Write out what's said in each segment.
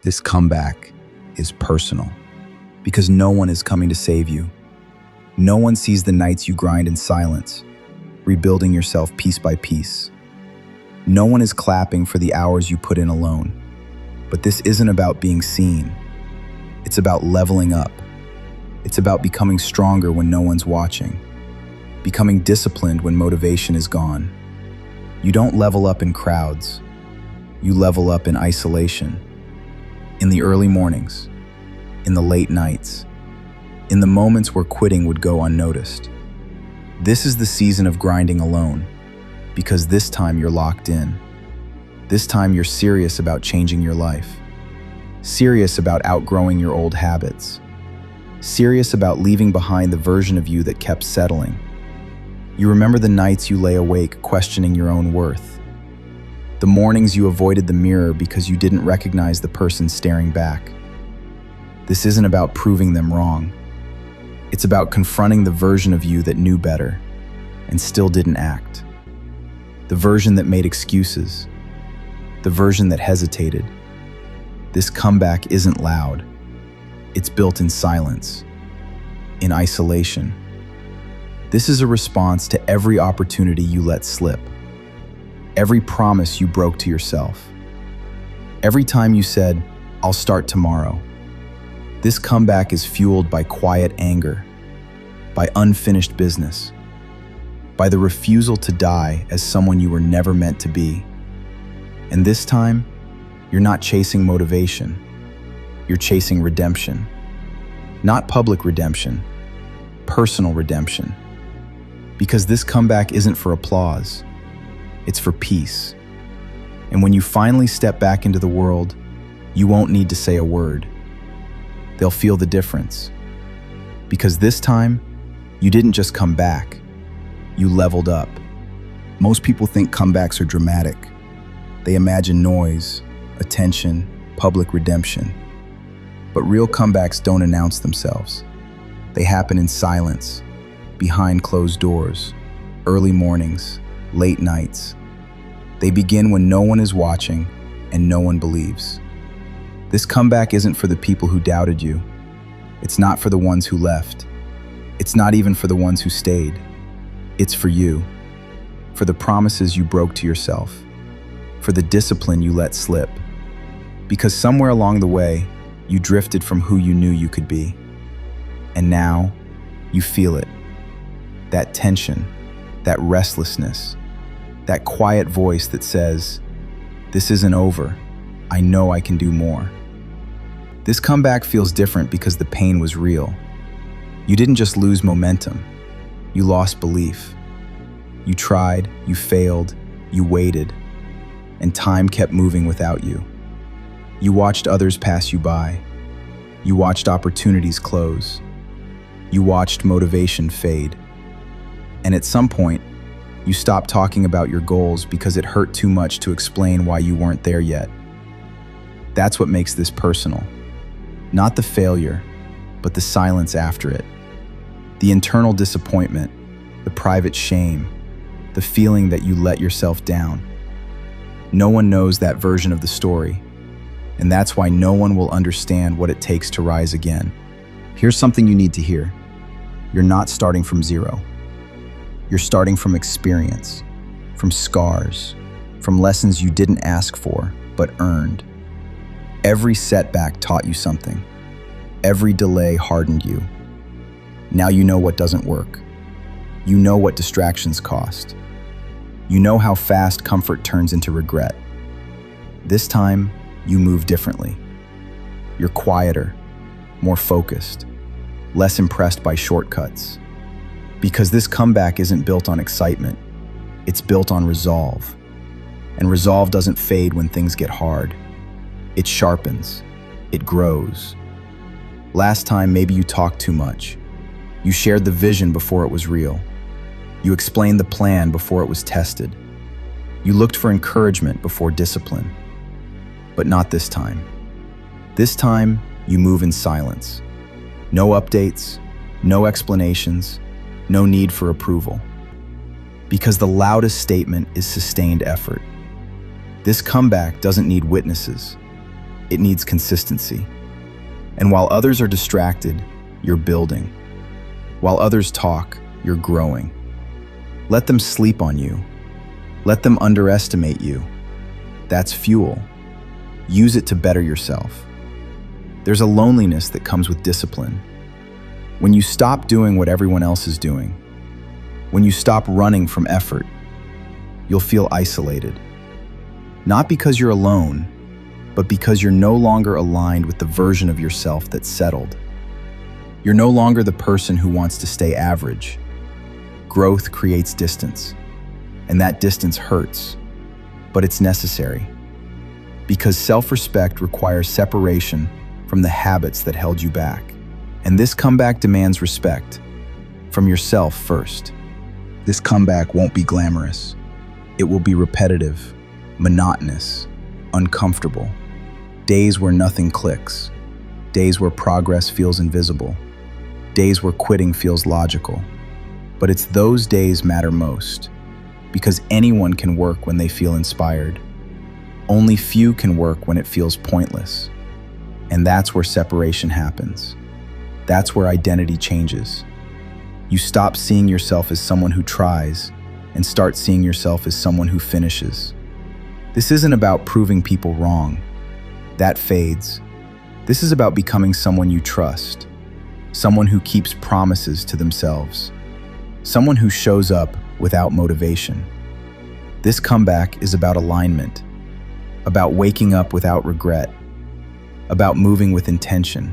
This comeback is personal because no one is coming to save you. No one sees the nights you grind in silence, rebuilding yourself piece by piece. No one is clapping for the hours you put in alone. But this isn't about being seen. It's about leveling up. It's about becoming stronger when no one's watching, becoming disciplined when motivation is gone. You don't level up in crowds. You level up in isolation. In the early mornings, in the late nights, in the moments where quitting would go unnoticed. This is the season of grinding alone, because this time you're locked in. This time you're serious about changing your life, serious about outgrowing your old habits, serious about leaving behind the version of you that kept settling. You remember the nights you lay awake questioning your own worth, the mornings you avoided the mirror because you didn't recognize the person staring back. This isn't about proving them wrong. It's about confronting the version of you that knew better and still didn't act. The version that made excuses, the version that hesitated. This comeback isn't loud. It's built in silence, in isolation. This is a response to every opportunity you let slip, every promise you broke to yourself, every time you said, "I'll start tomorrow." This comeback is fueled by quiet anger, by unfinished business, by the refusal to die as someone you were never meant to be. And this time, you're not chasing motivation. You're chasing redemption. Not public redemption, personal redemption. Because this comeback isn't for applause, it's for peace. And when you finally step back into the world, you won't need to say a word. They'll feel the difference. Because this time, you didn't just come back, you leveled up. Most people think comebacks are dramatic. They imagine noise, attention, public redemption. But real comebacks don't announce themselves. They happen in silence, behind closed doors, early mornings, late nights. They begin when no one is watching and no one believes. This comeback isn't for the people who doubted you. It's not for the ones who left. It's not even for the ones who stayed. It's for you, for the promises you broke to yourself, for the discipline you let slip. Because somewhere along the way, you drifted from who you knew you could be. And now, you feel it. That tension, that restlessness, that quiet voice that says, "This isn't over. I know I can do more." This comeback feels different because the pain was real. You didn't just lose momentum. You lost belief. You tried, you failed, you waited, and time kept moving without you. You watched others pass you by. You watched opportunities close. You watched motivation fade. And at some point, you stopped talking about your goals because it hurt too much to explain why you weren't there yet. That's what makes this personal. Not the failure, but the silence after it. The internal disappointment, the private shame, the feeling that you let yourself down. No one knows that version of the story, and that's why no one will understand what it takes to rise again. Here's something you need to hear. You're not starting from zero. You're starting from experience, from scars, from lessons you didn't ask for, but earned. Every setback taught you something. Every delay hardened you. Now you know what doesn't work. You know what distractions cost. You know how fast comfort turns into regret. This time, you move differently. You're quieter, more focused, less impressed by shortcuts. Because this comeback isn't built on excitement, it's built on resolve. And resolve doesn't fade when things get hard. It sharpens, it grows. Last time, maybe you talked too much. You shared the vision before it was real. You explained the plan before it was tested. You looked for encouragement before discipline. But not this time. This time, you move in silence. No updates, no explanations, no need for approval. Because the loudest statement is sustained effort. This comeback doesn't need witnesses. It needs consistency. And while others are distracted, you're building. While others talk, you're growing. Let them sleep on you. Let them underestimate you. That's fuel. Use it to better yourself. There's a loneliness that comes with discipline. When you stop doing what everyone else is doing, when you stop running from effort, you'll feel isolated. Not because you're alone, but because you're no longer aligned with the version of yourself that's settled. You're no longer the person who wants to stay average. Growth creates distance, and that distance hurts, but it's necessary. Because self-respect requires separation from the habits that held you back. And this comeback demands respect from yourself first. This comeback won't be glamorous. It will be repetitive, monotonous, uncomfortable. Days where nothing clicks. Days where progress feels invisible. Days where quitting feels logical. But it's those days matter most, because anyone can work when they feel inspired. Only few can work when it feels pointless. And that's where separation happens. That's where identity changes. You stop seeing yourself as someone who tries and start seeing yourself as someone who finishes. This isn't about proving people wrong. That fades. This is about becoming someone you trust, someone who keeps promises to themselves, someone who shows up without motivation. This comeback is about alignment, about waking up without regret, about moving with intention,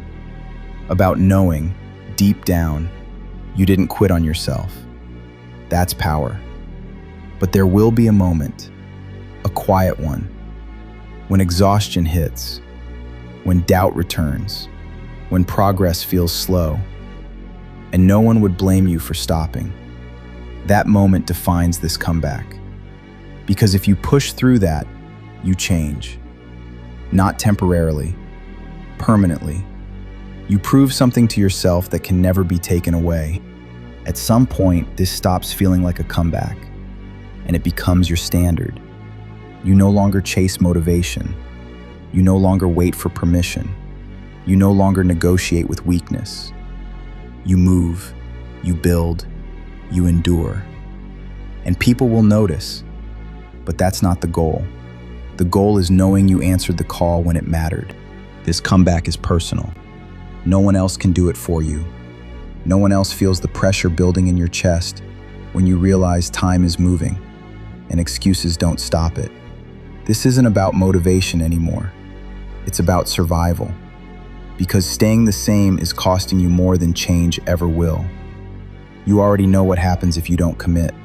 about knowing, deep down, you didn't quit on yourself. That's power. But there will be a moment, a quiet one, when exhaustion hits, when doubt returns, when progress feels slow, and no one would blame you for stopping. That moment defines this comeback. Because if you push through that, you change. Not temporarily, permanently. You prove something to yourself that can never be taken away. At some point, this stops feeling like a comeback, and it becomes your standard. You no longer chase motivation. You no longer wait for permission. You no longer negotiate with weakness. You move, you build, you endure. And people will notice, but that's not the goal. The goal is knowing you answered the call when it mattered. This comeback is personal. No one else can do it for you. No one else feels the pressure building in your chest when you realize time is moving and excuses don't stop it. This isn't about motivation anymore. It's about survival. Because staying the same is costing you more than change ever will. You already know what happens if you don't commit.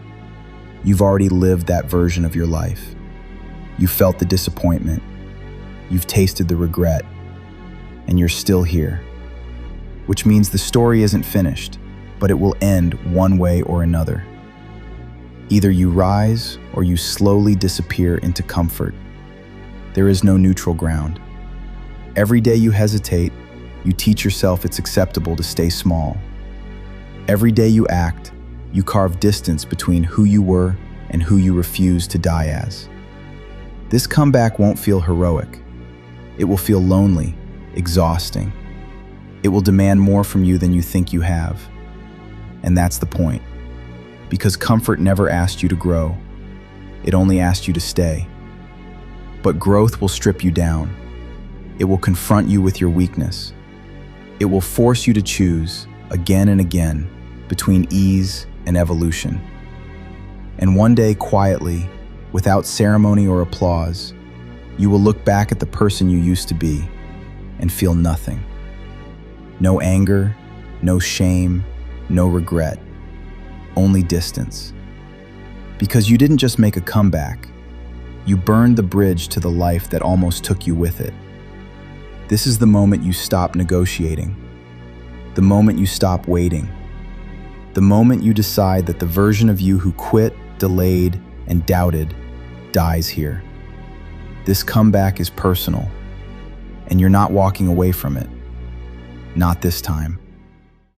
You've already lived that version of your life. You felt the disappointment. You've tasted the regret. And you're still here. Which means the story isn't finished, but it will end one way or another. Either you rise or you slowly disappear into comfort. There is no neutral ground. Every day you hesitate, you teach yourself it's acceptable to stay small. Every day you act, you carve distance between who you were and who you refuse to die as. This comeback won't feel heroic. It will feel lonely, exhausting. It will demand more from you than you think you have. And that's the point. Because comfort never asked you to grow. It only asked you to stay. But growth will strip you down. It will confront you with your weakness. It will force you to choose, again and again, between ease and evolution. And one day, quietly, without ceremony or applause, you will look back at the person you used to be and feel nothing. No anger, no shame, no regret, only distance. Because you didn't just make a comeback, you burned the bridge to the life that almost took you with it. This is the moment you stop negotiating, the moment you stop waiting, the moment you decide that the version of you who quit, delayed, and doubted dies here. This comeback is personal, and you're not walking away from it. Not this time.